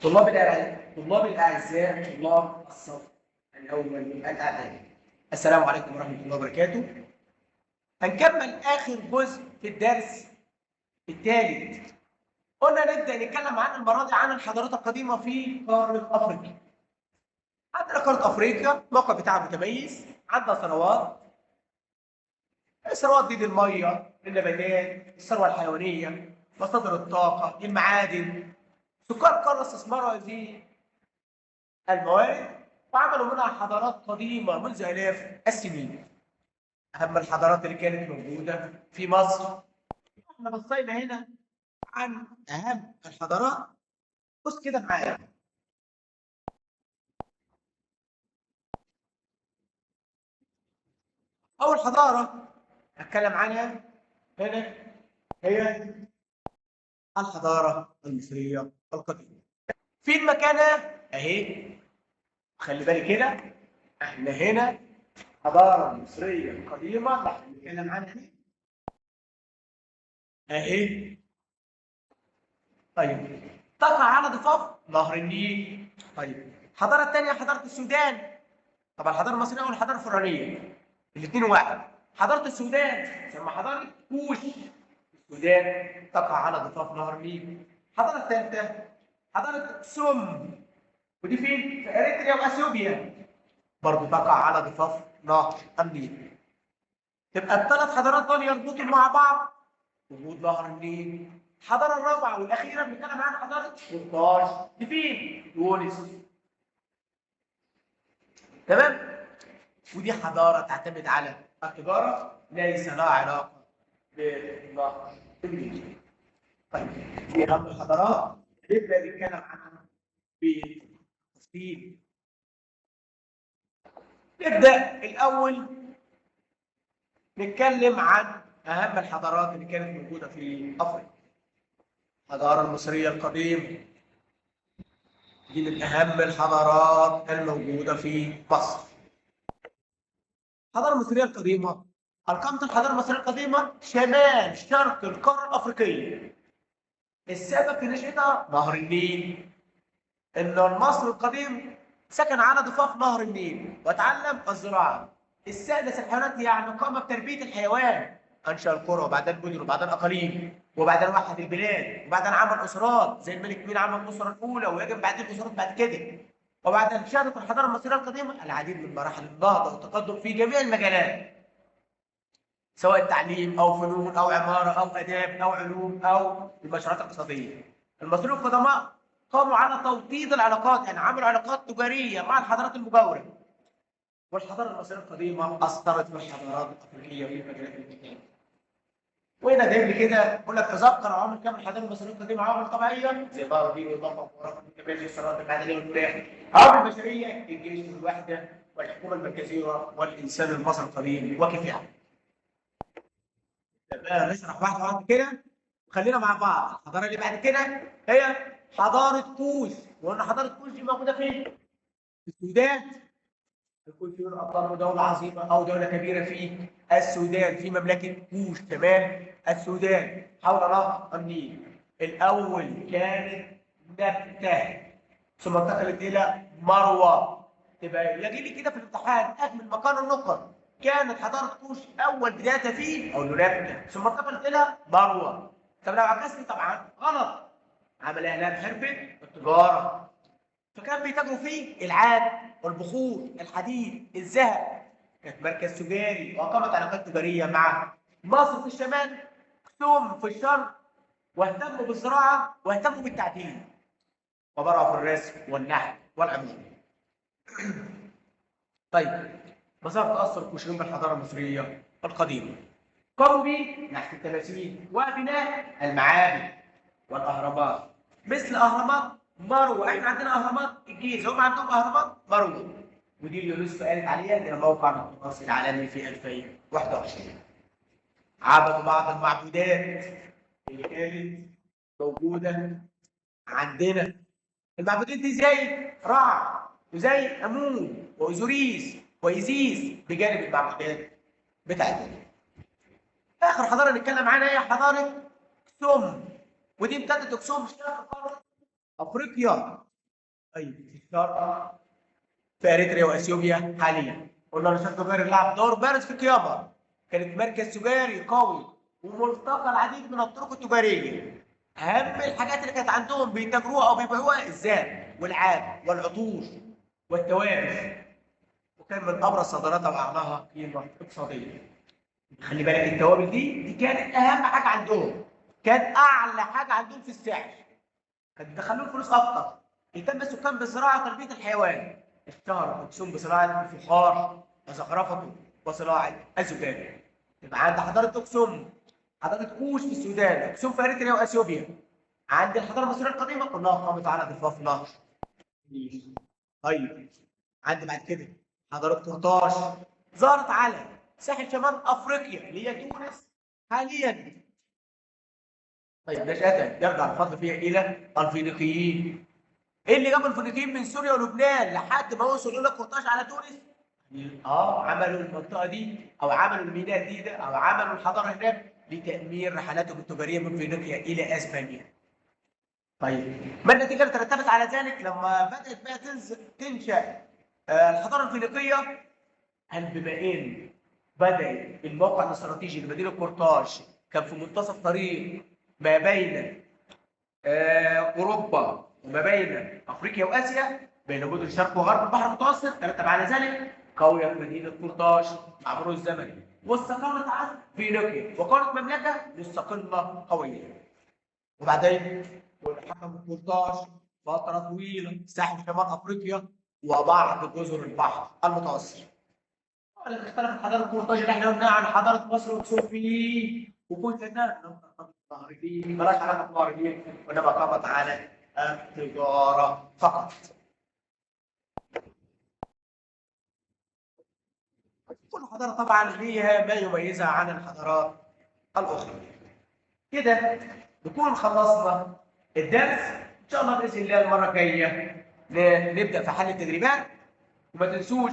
طلاب الأعزاء، طلاب الصف الأول الإعدادي. السلام عليكم ورحمة الله وبركاته. هنكمل آخر جزء في الدرس الثالث. قلنا نبدأ نتكلم عن المرة دي عن الحضارات القديمة في قارة أفريقيا. عندنا قارة أفريقيا الموقع بتاعها متميز، عندنا ثروات. الثروات دي المية، النباتات، الثروة الحيوانية، مصادر الطاقة، المعادن. سكان القارة استثمروا هذه الموارد وعملوا منها حضارات قديمة منذ آلاف السنين. أهم الحضارات اللي كانت موجودة في مصر. احنا بصينا هنا عن أهم الحضارات. بص كده معايا. أول حضارة هتكلم عنها هنا هي الحضارة المصرية القديمة. فين مكانها؟ أهي. خلي بالك كده، احنا هنا حضارة مصرية قديمة بنتكلم عنها أهي. طيب، تقع على ضفاف نهر النيل. طيب، الحضاره الثانيه حضاره السودان. طبعا الحضاره المصريه والحضاره الفرعونيه الاثنين واحد. حضاره السودان تسمى حضاره كوش. السودان تقع على ضفاف نهر النيل. الحضاره الثالثه حضاره سم، ودي فين؟ في اريتريا واثيوبيا، برضه تقع على ضفاف نهر النيل. تبقى الثلاث حضارات دول يربطوا مع بعض وجود نهر النيل. الحضاره الرابعه والاخيره بنتكلم عنها حضاره قرطاج، دي فين؟ تونس. تمام؟ ودي حضاره تعتمد على التجاره، ليس لها علاقه بنهر النيل. طيب، دي اهم الحضارات نبدا نتكلم عنها بالتفصيل. نبدا الاول نتكلم عن اهم الحضارات اللي كانت موجوده في افريقيا. الحضاره المصريه القديمه دي من أهم الحضارات الموجودة في مصر. الحضارة المصرية القديمة، أرقام الحضارة المصرية القديمة شمال شرق القارة الأفريقية. السبب في نشأتها نهر النيل. إن المصري القديم سكن على ضفاف نهر النيل وتعلم الزراعة. استأنس الحيوانات، يعني قام بتربية الحيوان. أنشأ القرى وبعدين المدن وبعدين الأقاليم وبعدين وحد البلاد وبعدين عمل أسرات زي الملك مين عمل الأسرة الأولى ويجب بعدين أسرات بعد كده. وبعدين شهدت الحضارة المصرية القديمة العديد من مراحل النهضة والتقدم في جميع المجالات، سواء التعليم أو فنون أو عمارة أو آداب أو علوم أو المشروعات الاقتصادية. المصريين القدماء قاموا على توطيد العلاقات، يعني عملوا علاقات تجارية مع الحضارات المجاورة. والحضارة المصرية القديمة أثرت في الحضارات الأفريقية في المجالات المختلفة. وهنا دايما كده بقول لك تذكر عوامل كم الحضاره المصريه القديمه، عوامل طبيعيه زي الارض والمطر والرقم والكباري والثروات المعدنيه والمياه. عوامل بشريه الجيش والوحده والحكومه المركزيه والانسان المصري القديم وكيف يعني. بقى نشرح واحده واحده كده وخلينا مع بعض. الحضاره اللي بعد كده هي حضاره كوش. وقلنا حضاره كوش دي موجوده فين؟ في السودان. الكويتيون أقاموا دولة عظيمة أو دولة كبيرة في السودان، في مملكة كوش شمال السودان حول نهر النيل. الأول كانت نبتة ثم انتقلت إلى مروة. تبقى يجي لي كده في الامتحان أجمل مكان النقط. كانت حضارة كوش أول بدايتها فيه أو نبتة ثم انتقلت إلى مروة. طب لو عكست طبعا غلط. عمل إعلان حرفة التجارة، فكان بيتاجروا فيه العاد والبخور، الحديد، الذهب. كانت مركز تجاري واقامت علاقات تجاريه مع مصر في الشمال، ثم في الشرق، واهتموا بالزراعه واهتموا بالتعدين وبرعوا في الرسم والنحت والعمارة. طيب، مسار تاثر الكوشيين بالحضاره المصريه القديمه. قاموا بنحت التماثيل وبناء المعابد والاهرامات، مثل اهرامات مروه. احنا عندنا اهرامات الجيزه، هم عندهم اهرامات مروه. ودي اليونسكو قالت عليها انها موقع من التراث العالمي في 2021. عبدوا بعض المعبودات اللي كانت موجوده عندنا. المعبودات دي زي رع وزي امون واوزوريس وايزيس بجانب المعبودات بتاعتنا. اخر حضاره نتكلم عنها هي حضاره اكسوم، ودي امتدت اكسوم شرق قاره افريقيا طيب في الشرق، في اريتريا واثيوبيا حاليا. قلنا نشاط تجاري لعب دور بارز في القيامه، كانت مركز تجاري قوي وملتقى العديد من الطرق التجاريه. اهم الحاجات اللي كانت عندهم بيتاجروها او بيبيعوها الذهب والعاب والعطور والتوابل، وكان من ابرز صادراتها واعلاها قيمه اقتصاديه. خلي بالك التوابل دي كانت اهم حاجه عندهم، كانت اعلى حاجه عندهم في السعر، كانت بتدخلهم فلوس اكتر. اهتم السكان بالزراعه وتربيه الحيوان، اشتهر اقسم بصناعه الفخار وزخرفته وصناعه الزجاج. يبقى عند حضاره اقسم، حضاره كوش في السودان، اقسم في اريتريا واثيوبيا. عند الحضاره المصريه القديمه كلها قامت على ضفاف نهر النيل. طيب عند بعد كده حضاره قرطاج، ظهرت على ساحل شمال افريقيا اللي هي تونس حاليا. طيب نشأة يرجع الفضل فيها الى الفينيقيين. ايه اللي جاب الفينيقيين من سوريا ولبنان لحد ما وصلوا الى قرطاج على تونس؟ عملوا المنطقه دي او عملوا الميناء دي ده او عملوا الحضاره هناك لتامين رحلاتهم التجاريه من فينيقيا الى اسبانيا. طيب ما النتيجه اللي ترتبت على ذلك لما بدات بقى تنشا الحضاره الفينيقيه؟ هل بما ان بدا الموقع الاستراتيجي لمدينه قرطاج كان في منتصف طريق ما بين اوروبا وما بين افريقيا واسيا، بين مدن الشرق وغرب البحر المتوسط، ترتب على ذلك قويت مدينه قرطاج مع مرور الزمن واستقرت عن فينيقيا وكانت مملكه مستقله قويه. وبعدين حكم قرطاج فتره طويله ساحل شمال افريقيا وبعض جزر البحر المتوسط. لكن اختلفت حضاره قرطاج اللي احنا قلناها عن حضاره مصر وتشوفي وكنت لم ترتبط بالظاهرين، مالهاش علاقه بالظاهرين، وانما قامت على التجاره فقط. كل حضاره طبعا ليها ما يميزها عن الحضارات الاخرى. كده نكون خلصنا الدرس. ان شاء الله باذن الله المره الجايه نبدا في حل التدريبات. وما تنسوش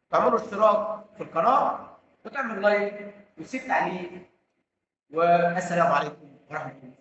تعملوا اشتراك في القناه وتعمل لايك وتسيب تعليق. والسلام عليكم ورحمه الله.